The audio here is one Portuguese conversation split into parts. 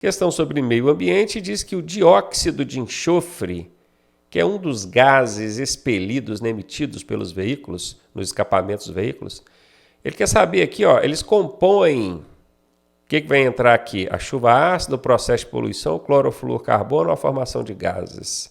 Questão sobre meio ambiente diz que o dióxido de enxofre, que é um dos gases expelidos, né, emitidos pelos veículos, nos escapamentos dos veículos, ele quer saber aqui, ó, eles compõem, o que vai entrar aqui? A chuva ácida, o processo de poluição, o clorofluorcarbono, a formação de gases,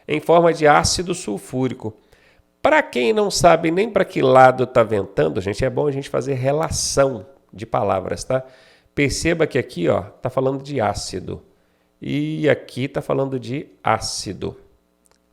em forma de ácido sulfúrico. Para quem não sabe nem para que lado está ventando, gente, é bom a gente fazer relação de palavras, tá? Perceba que aqui está falando de ácido e aqui está falando de ácido.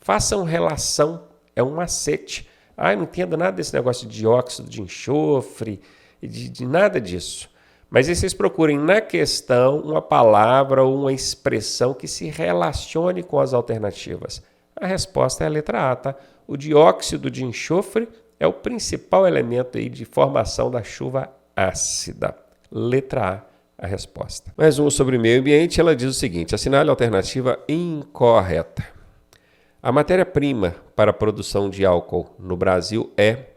Façam relação, é um macete. Eu não entendo nada desse negócio de dióxido de enxofre, de nada disso. Mas aí vocês procurem na questão uma palavra ou uma expressão que se relacione com as alternativas. A resposta é a letra A, tá? O dióxido de enxofre é o principal elemento aí de formação da chuva ácida. Letra A, a resposta. Mais um sobre meio ambiente, ela diz o seguinte: assinale a alternativa incorreta. A matéria-prima para a produção de álcool no Brasil é...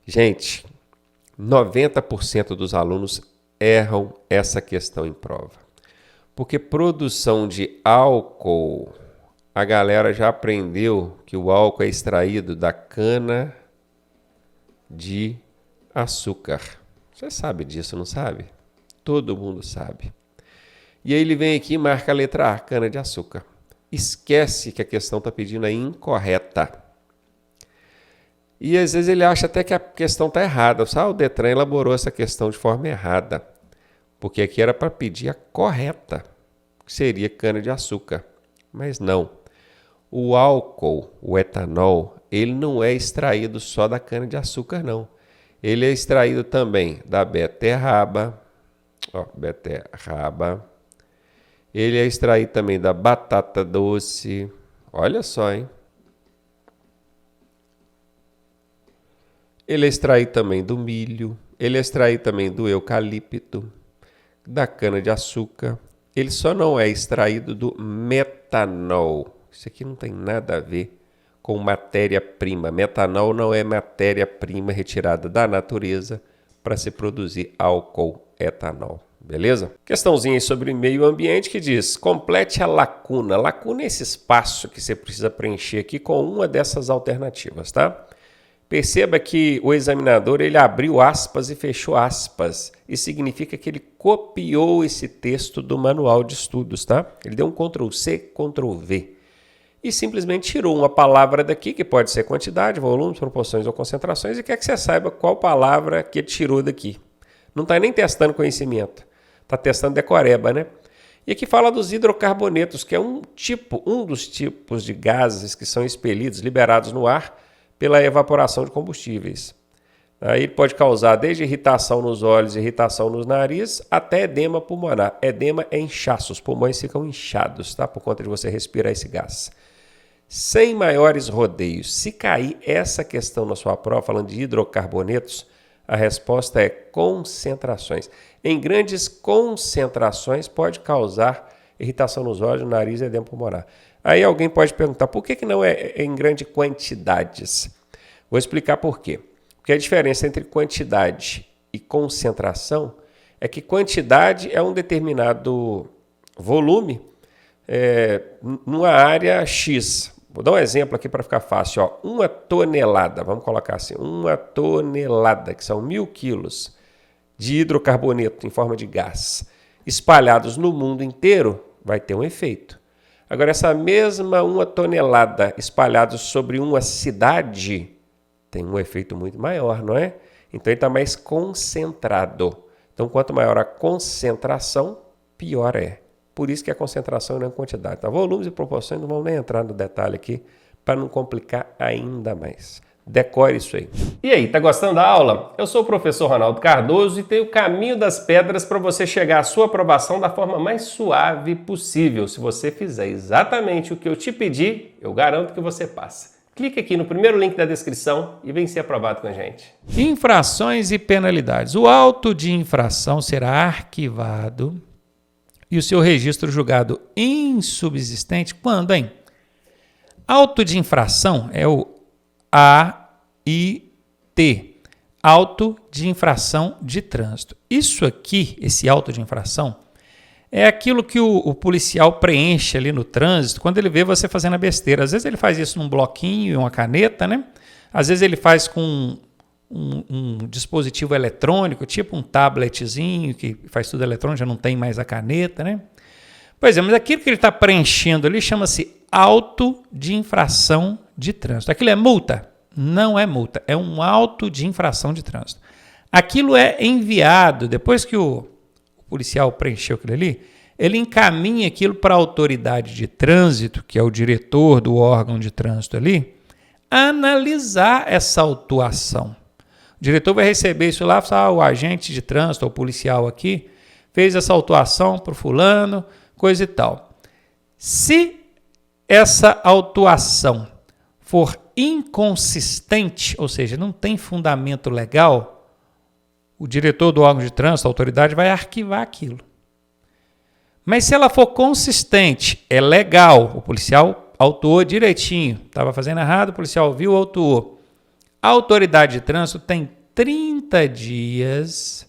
Gente, 90% dos alunos erram essa questão em prova. Porque produção de álcool, a galera já aprendeu que o álcool é extraído da cana de açúcar. Você sabe disso, não sabe? Todo mundo sabe. E aí ele vem aqui e marca a letra A, cana de açúcar. Esquece que a questão está pedindo a incorreta. E às vezes ele acha até que a questão está errada. O Detran elaborou essa questão de forma errada. Porque aqui era para pedir a correta, que seria cana de açúcar. Mas não. O álcool, o etanol, ele não é extraído só da cana de açúcar, não. Ele é extraído também da beterraba. Ele é extraído também da batata doce. Olha só, hein? Ele é extraído também do milho. Ele é extraído também do eucalipto, da cana-de-açúcar. Ele só não é extraído do metanol. Isso aqui não tem nada a ver com matéria-prima. Metanol não é matéria-prima retirada da natureza para se produzir álcool etanol. Beleza? Questãozinha aí sobre meio ambiente que diz: complete a lacuna. Lacuna é esse espaço que você precisa preencher aqui com uma dessas alternativas, tá? Perceba que o examinador ele abriu aspas e fechou aspas. Isso significa que ele copiou esse texto do manual de estudos, tá? Ele deu um Ctrl+C, Ctrl+V. E simplesmente tirou uma palavra daqui, que pode ser quantidade, volumes, proporções ou concentrações, e quer que você saiba qual palavra que ele tirou daqui. Não está nem testando conhecimento. Está testando decoreba, né? E aqui fala dos hidrocarbonetos, que é um dos tipos de gases que são expelidos, liberados no ar pela evaporação de combustíveis. Aí ele pode causar desde irritação nos olhos, irritação nos narizes, até edema pulmonar. Edema é inchaço, os pulmões ficam inchados, tá? Por conta de você respirar esse gás. Sem maiores rodeios, se cair essa questão na sua prova, falando de hidrocarbonetos, a resposta é concentrações. Em grandes concentrações pode causar irritação nos olhos, no nariz e edema pulmonar. Aí alguém pode perguntar, por que não é em grandes quantidades? Vou explicar por quê. Porque a diferença entre quantidade e concentração é que quantidade é um determinado volume numa área X. Vou dar um exemplo aqui para ficar fácil. Ó. 1 tonelada, vamos colocar assim, 1 tonelada, que são 1.000 quilos de hidrocarboneto em forma de gás, espalhados no mundo inteiro, vai ter um efeito. Agora, essa mesma 1 tonelada espalhados sobre uma cidade tem um efeito muito maior, não é? Então, ele está mais concentrado. Então, quanto maior a concentração, pior é. Por isso que a concentração não é quantidade. Tá? Volumes e proporções não vão nem entrar no detalhe aqui para não complicar ainda mais. Decore isso aí. E aí, tá gostando da aula? Eu sou o professor Ronaldo Cardoso e tenho o caminho das pedras para você chegar à sua aprovação da forma mais suave possível. Se você fizer exatamente o que eu te pedi, eu garanto que você passa. Clique aqui no primeiro link da descrição e vem ser aprovado com a gente. Infrações e penalidades. O auto de infração será arquivado e o seu registro julgado insubsistente quando, hein? Auto de infração é o AIT, auto de infração de trânsito. Isso aqui, esse auto de infração, é aquilo que o policial preenche ali no trânsito quando ele vê você fazendo a besteira. Às vezes ele faz isso num bloquinho e uma caneta, né? Às vezes ele faz com um dispositivo eletrônico, tipo um tabletzinho que faz tudo eletrônico, já não tem mais a caneta, né? Pois é, mas aquilo que ele está preenchendo ali chama-se auto de infração de trânsito. Aquilo é multa? Não é multa, é um auto de infração de trânsito. Aquilo é enviado, depois que o policial preencheu aquilo ali, ele encaminha aquilo para a autoridade de trânsito, que é o diretor do órgão de trânsito ali, analisar essa autuação. O diretor vai receber isso lá e falar, o agente de trânsito, o policial aqui, fez essa autuação para o fulano, coisa e tal. Se essa autuação for inconsistente, ou seja, não tem fundamento legal, o diretor do órgão de trânsito, a autoridade, vai arquivar aquilo. Mas se ela for consistente, é legal, o policial autuou direitinho, estava fazendo errado, o policial viu, autuou. A autoridade de trânsito tem 30 dias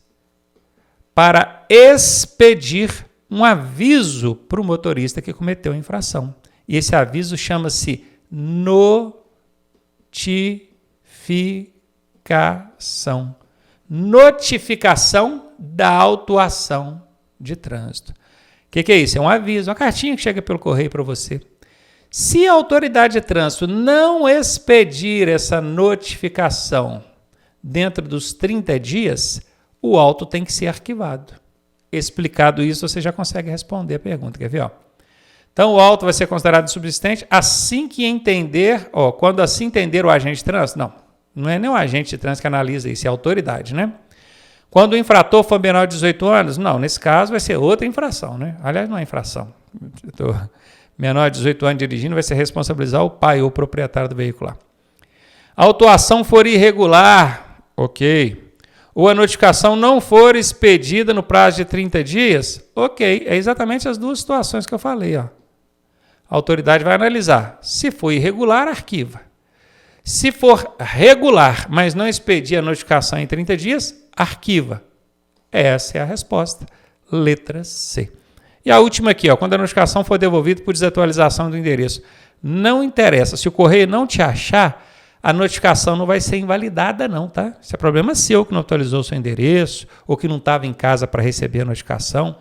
para expedir um aviso para o motorista que cometeu a infração. E esse aviso chama-se notificação. Notificação da autuação de trânsito. O que é isso? É um aviso, uma cartinha que chega pelo correio para você. Se a autoridade de trânsito não expedir essa notificação dentro dos 30 dias, o auto tem que ser arquivado. Explicado isso, você já consegue responder a pergunta. Quer ver? Então, o auto vai ser considerado insubsistente assim que entender, quando assim entender o agente de trânsito. Não é nem o agente de trânsito que analisa isso, é a autoridade, né? Quando o infrator for menor de 18 anos, nesse caso vai ser outra infração, né? Aliás, não é infração. Menor de 18 anos dirigindo vai ser responsabilizar o pai ou o proprietário do veículo lá. A autuação for irregular, ok. Ou a notificação não for expedida no prazo de 30 dias, ok. É exatamente as duas situações que eu falei. A autoridade vai analisar. Se for irregular, arquiva. Se for regular, mas não expedir a notificação em 30 dias, arquiva. Essa é a resposta. Letra C. E a última aqui, quando a notificação for devolvida por desatualização do endereço. Não interessa. Se o correio não te achar, a notificação não vai ser invalidada não, tá? Isso é problema seu que não atualizou o seu endereço ou que não estava em casa para receber a notificação.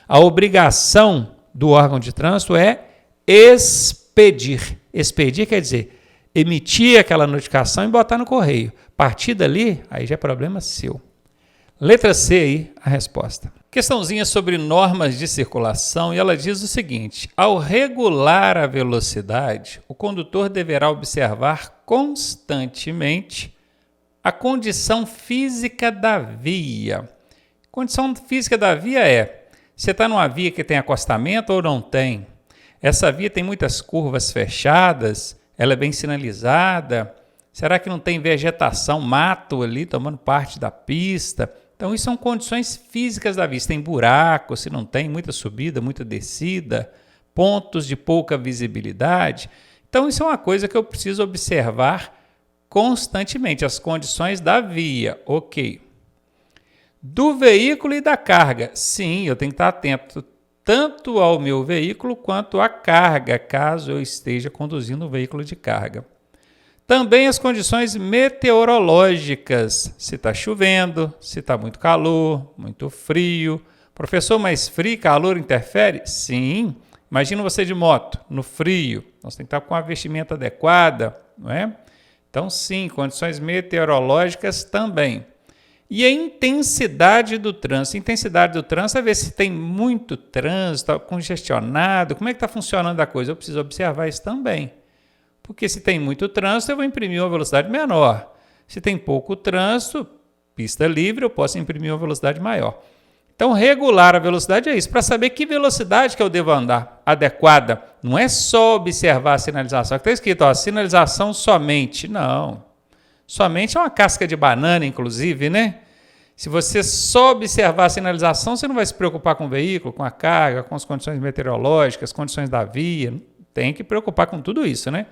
A obrigação do órgão de trânsito é expedir. Expedir quer dizer emitir aquela notificação e botar no correio. A partir dali, aí já é problema seu. Letra C aí, a resposta. Questãozinha sobre normas de circulação e ela diz o seguinte: ao regular a velocidade, o condutor deverá observar constantemente a condição física da via. Condição física da via é, você está numa via que tem acostamento ou não tem? Essa via tem muitas curvas fechadas, ela é bem sinalizada, será que não tem vegetação, mato ali tomando parte da pista? Então, isso são condições físicas da via. Se tem buraco, se não tem, muita subida, muita descida, pontos de pouca visibilidade. Então, isso é uma coisa que eu preciso observar constantemente, as condições da via, ok. Do veículo e da carga, sim, eu tenho que estar atento tanto ao meu veículo quanto à carga, caso eu esteja conduzindo um veículo de carga. Também as condições meteorológicas, se está chovendo, se está muito calor, muito frio. Professor, mas frio e calor interfere? Sim. Imagina você de moto, no frio, nós temos que estar com a vestimenta adequada, não é? Então, sim, condições meteorológicas também. E a intensidade do trânsito. A intensidade do trânsito é ver se tem muito trânsito, está congestionado, como é que está funcionando a coisa. Eu preciso observar isso também. Porque se tem muito trânsito, eu vou imprimir uma velocidade menor. Se tem pouco trânsito, pista livre, eu posso imprimir uma velocidade maior. Então, regular a velocidade é isso, para saber que velocidade que eu devo andar adequada. Não é só observar a sinalização. Está escrito, sinalização somente. Não. Somente é uma casca de banana, inclusive, né? Se você só observar a sinalização, você não vai se preocupar com o veículo, com a carga, com as condições meteorológicas, condições da via. Tem que preocupar com tudo isso, né?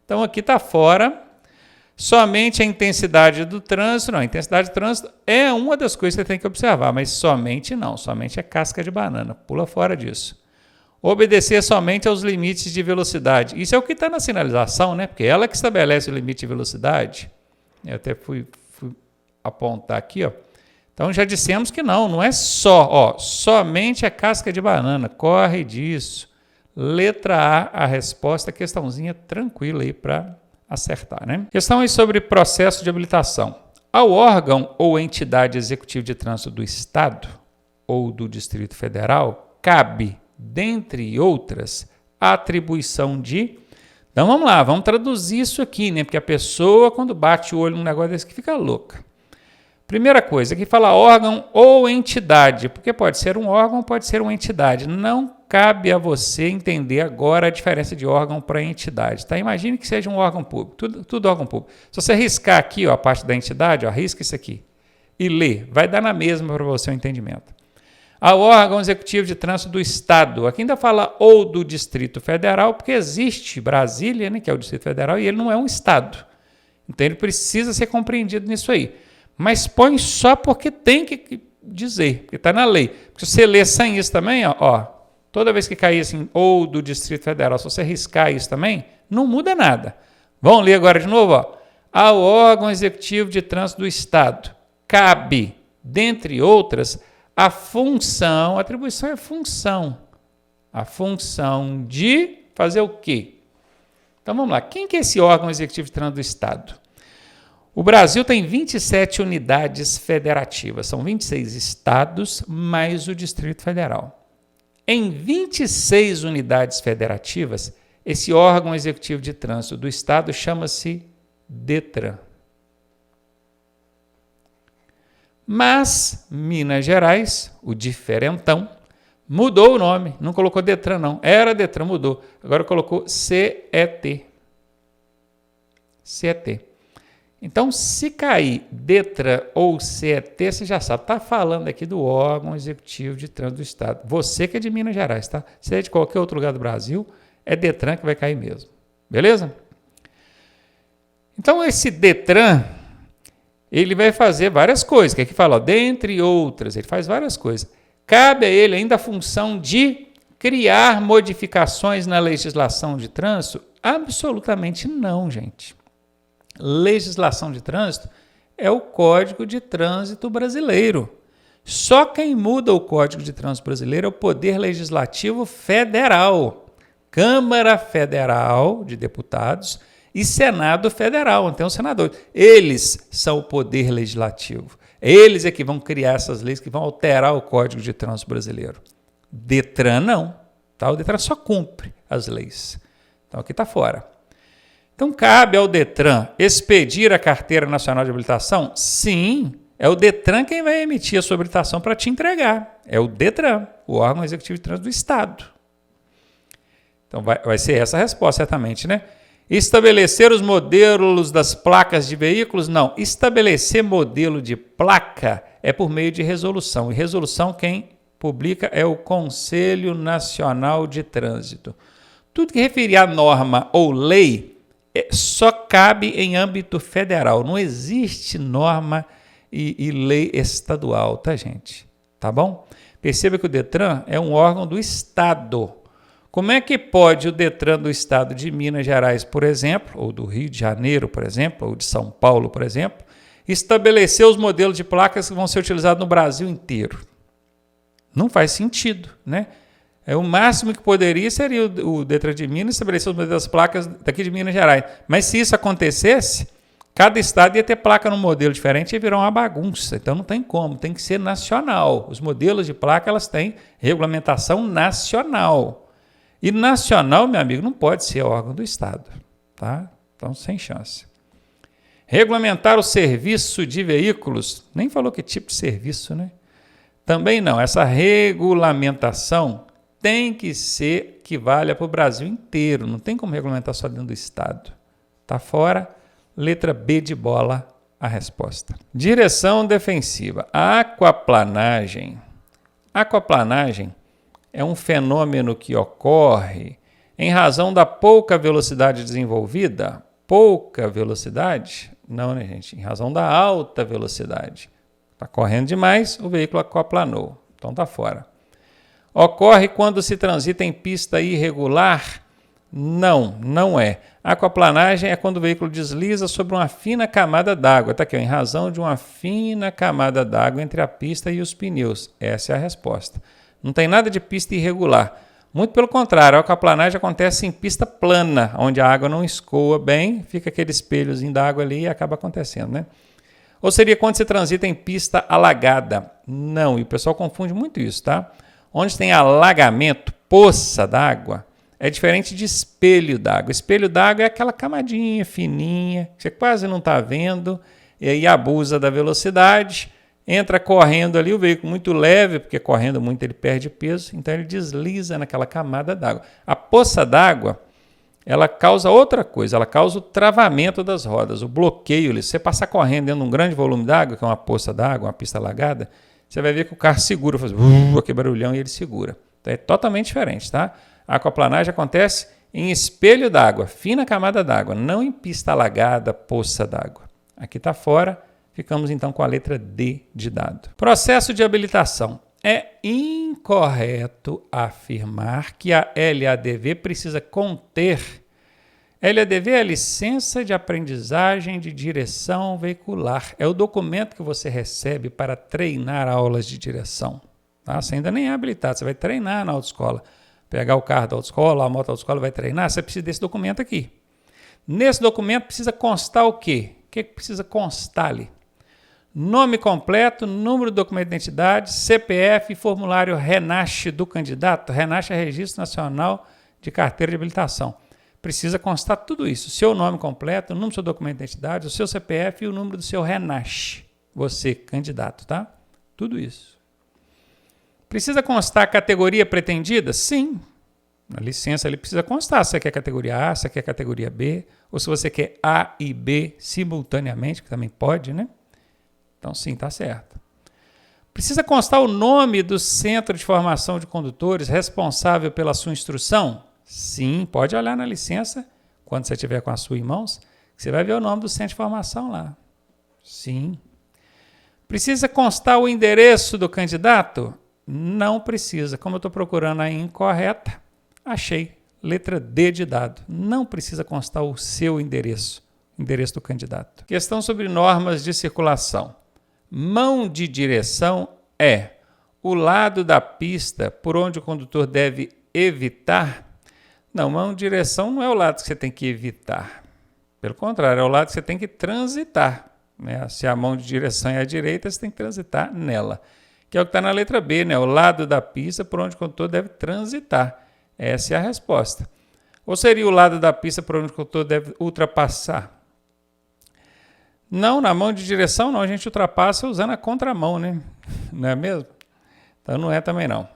Então, aqui está fora Somente a intensidade do trânsito, não, a intensidade do trânsito é uma das coisas que você tem que observar, mas somente não, somente é casca de banana, pula fora disso. Obedecer somente aos limites de velocidade, isso é o que está na sinalização, né? Porque ela que estabelece o limite de velocidade. Eu até fui apontar aqui, ó. Então já dissemos que não é só, ó, somente a casca de banana, corre disso. Letra A resposta, questãozinha tranquila aí para acertar, né? Questão aí sobre processo de habilitação. Ao órgão ou entidade executiva de trânsito do Estado ou do Distrito Federal, cabe, dentre outras, a atribuição de... Então vamos lá, vamos traduzir isso aqui, né? Porque a pessoa, quando bate o olho num negócio desse, que fica louca. Primeira coisa, aqui fala órgão ou entidade, porque pode ser um órgão, pode ser uma entidade. Não cabe a você entender agora a diferença de órgão para entidade. Tá? Imagine que seja um órgão público, tudo órgão público. Se você riscar aqui ó, a parte da entidade, ó, risca isso aqui e lê, vai dar na mesma para você o entendimento. Ao órgão executivo de trânsito do Estado, aqui ainda fala ou do Distrito Federal, porque existe Brasília, né, que é o Distrito Federal, e ele não é um Estado. Então ele precisa ser compreendido nisso aí. Mas põe só porque tem que dizer, porque está na lei. Porque se você ler sem isso também, ó, toda vez que cair assim, ou do Distrito Federal, se você riscar isso também, não muda nada. Vamos ler agora de novo. Ó. Ao órgão executivo de trânsito do Estado, cabe, dentre outras, a função, a atribuição é função. A função de fazer o quê? Então vamos lá, quem que é esse órgão executivo de trânsito do Estado? O Brasil tem 27 unidades federativas, são 26 estados mais o Distrito Federal. Em 26 unidades federativas, esse órgão executivo de trânsito do estado chama-se DETRAN. Mas Minas Gerais, o diferentão, mudou o nome, não colocou DETRAN não, era DETRAN, mudou, agora colocou CET. CET. Então, se cair DETRAN ou CET, você já sabe, está falando aqui do órgão executivo de trânsito do Estado. Você que é de Minas Gerais, tá? Se é de qualquer outro lugar do Brasil, é DETRAN que vai cair mesmo. Beleza? Então, esse DETRAN, ele vai fazer várias coisas, que aqui fala, ó, dentre outras, ele faz várias coisas. Cabe a ele ainda a função de criar modificações na legislação de trânsito? Absolutamente não, gente. Legislação de trânsito é o Código de Trânsito Brasileiro. Só quem muda o Código de Trânsito Brasileiro é o Poder Legislativo Federal. Câmara Federal de Deputados e Senado Federal, então os senadores. Eles são o Poder Legislativo. Eles é que vão criar essas leis que vão alterar o Código de Trânsito Brasileiro. DETRAN não. Tá? O DETRAN só cumpre as leis. Então aqui está fora. Então, cabe ao DETRAN expedir a Carteira Nacional de Habilitação? Sim, é o DETRAN quem vai emitir a sua habilitação para te entregar. É o DETRAN, o órgão executivo de trânsito do Estado. Então, vai ser essa a resposta, certamente, né? Estabelecer os modelos das placas de veículos? Não. Estabelecer modelo de placa é por meio de resolução. E resolução quem publica é o Conselho Nacional de Trânsito. Tudo que referir a norma ou lei só cabe em âmbito federal. Não existe norma e lei estadual, tá, gente? Tá bom? Perceba que o DETRAN é um órgão do Estado. Como é que pode o DETRAN do Estado de Minas Gerais, por exemplo, ou do Rio de Janeiro, por exemplo, ou de São Paulo, por exemplo, estabelecer os modelos de placas que vão ser utilizados no Brasil inteiro? Não faz sentido, né? O máximo que poderia seria o DETRAN de Minas estabelecer os modelos das placas daqui de Minas Gerais. Mas se isso acontecesse, cada estado ia ter placa num modelo diferente e ia virar uma bagunça. Então não tem como, tem que ser nacional. Os modelos de placa elas têm regulamentação nacional. E nacional, meu amigo, não pode ser órgão do estado. Tá? Então, sem chance. Regulamentar o serviço de veículos. Nem falou que tipo de serviço, né? Também não. Essa regulamentação tem que ser que valha para o Brasil inteiro. Não tem como regulamentar só dentro do estado. Está fora. Letra B de bola, a resposta. Direção defensiva. A aquaplanagem. Aquaplanagem é um fenômeno que ocorre em razão da pouca velocidade desenvolvida pouca velocidade? Não, né, gente? Em razão da alta velocidade. Está correndo demais, o veículo aquaplanou. Então está fora. Ocorre quando se transita em pista irregular? Não, não é. A aquaplanagem é quando o veículo desliza sobre uma fina camada d'água. Está aqui, ó, em razão de uma fina camada d'água entre a pista e os pneus. Essa é a resposta. Não tem nada de pista irregular. Muito pelo contrário, a aquaplanagem acontece em pista plana, onde a água não escoa bem, fica aquele espelhozinho d'água ali e acaba acontecendo, né? Ou seria quando se transita em pista alagada? Não, e o pessoal confunde muito isso, tá? Onde tem alagamento, poça d'água, é diferente de espelho d'água. Espelho d'água é aquela camadinha fininha, que você quase não está vendo, e aí abusa da velocidade, entra correndo ali, o veículo muito leve, porque correndo muito ele perde peso, então ele desliza naquela camada d'água. A poça d'água, ela causa outra coisa, ela causa o travamento das rodas, o bloqueio. Se você passar correndo dentro de um grande volume d'água, que é uma poça d'água, uma pista alagada, você vai ver que o carro segura, faz aquele barulhão e ele segura. Então é totalmente diferente, tá? A aquaplanagem acontece em espelho d'água, fina camada d'água, não em pista alagada, poça d'água. Aqui está fora, ficamos então com a letra D de dado. Processo de habilitação. É incorreto afirmar que a LADV precisa conter. LADV é a licença de aprendizagem de direção veicular. É o documento que você recebe para treinar aulas de direção. Tá? Você ainda nem é habilitado, você vai treinar na autoescola. Pegar o carro da autoescola, a moto da autoescola, vai treinar, você precisa desse documento aqui. Nesse documento precisa constar o quê? O que precisa constar ali? Nome completo, número do documento de identidade, CPF e formulário RENASH do candidato. RENASH é Registro Nacional de Carteira de Habilitação. Precisa constar tudo isso. Seu nome completo, o número do seu documento de identidade, o seu CPF e o número do seu RENASH. Você, candidato, tá? Tudo isso. Precisa constar a categoria pretendida? Sim. A licença ali precisa constar se você quer categoria A, se você quer categoria B, ou se você quer A e B simultaneamente, que também pode, né? Então, sim, está certo. Precisa constar o nome do Centro de Formação de Condutores responsável pela sua instrução? Sim, pode olhar na licença, quando você tiver com a sua em mãos, você vai ver o nome do Centro de Formação lá. Sim. Precisa constar o endereço do candidato? Não precisa. Como eu estou procurando a incorreta, achei. Letra D de dado. Não precisa constar o seu endereço do candidato. Questão sobre normas de circulação. Mão de direção é o lado da pista por onde o condutor deve evitar? Não, mão de direção não é o lado que você tem que evitar. Pelo contrário, é o lado que você tem que transitar. Né? Se a mão de direção é à direita, você tem que transitar nela. Que é o que está na letra B, né? O lado da pista por onde o condutor deve transitar. Essa é a resposta. Ou seria o lado da pista por onde o condutor deve ultrapassar? Não, na mão de direção não, a gente ultrapassa usando a contramão, né? Não é mesmo? Então não é também não.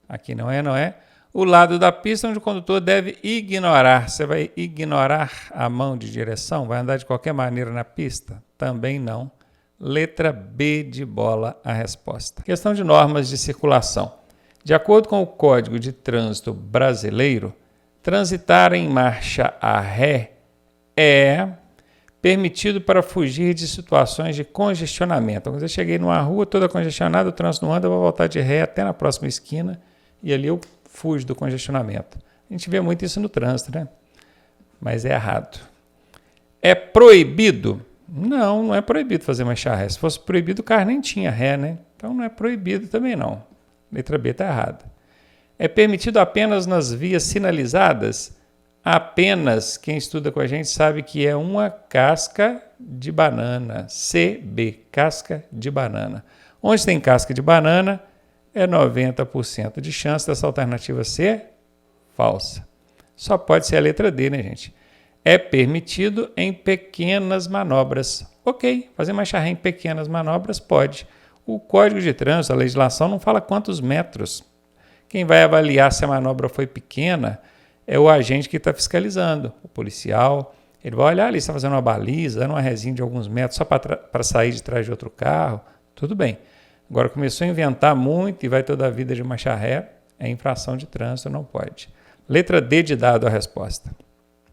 Aqui não é. O lado da pista onde o condutor deve ignorar. Você vai ignorar a mão de direção? Vai andar de qualquer maneira na pista? Também não. Letra B de bola a resposta. Questão de normas de circulação. De acordo com o Código de Trânsito Brasileiro, transitar em marcha a ré é permitido para fugir de situações de congestionamento. Quando eu cheguei numa rua toda congestionada, o trânsito não anda, eu vou voltar de ré até na próxima esquina e ali eu fujo do congestionamento. A gente vê muito isso no trânsito, né? Mas é errado. É proibido? Não, não é proibido fazer marcha ré. Se fosse proibido, o carro nem tinha ré, né? Então não é proibido também não. Letra B está errada. É permitido apenas nas vias sinalizadas? Apenas quem estuda com a gente sabe que é uma casca de banana. CB, casca de banana. Onde tem casca de banana, é 90% de chance dessa alternativa ser falsa. Só pode ser a letra D, né, gente? É permitido em pequenas manobras. Ok, fazer marcha ré em pequenas manobras pode. O Código de Trânsito, a legislação, não fala quantos metros. Quem vai avaliar se a manobra foi pequena é o agente que está fiscalizando, o policial. Ele vai olhar ali, está fazendo uma baliza, dando uma resinha de alguns metros só para sair de trás de outro carro. Tudo bem. Agora começou a inventar muito e vai toda a vida de marcha ré, é infração de trânsito, não pode. Letra D de dado a resposta.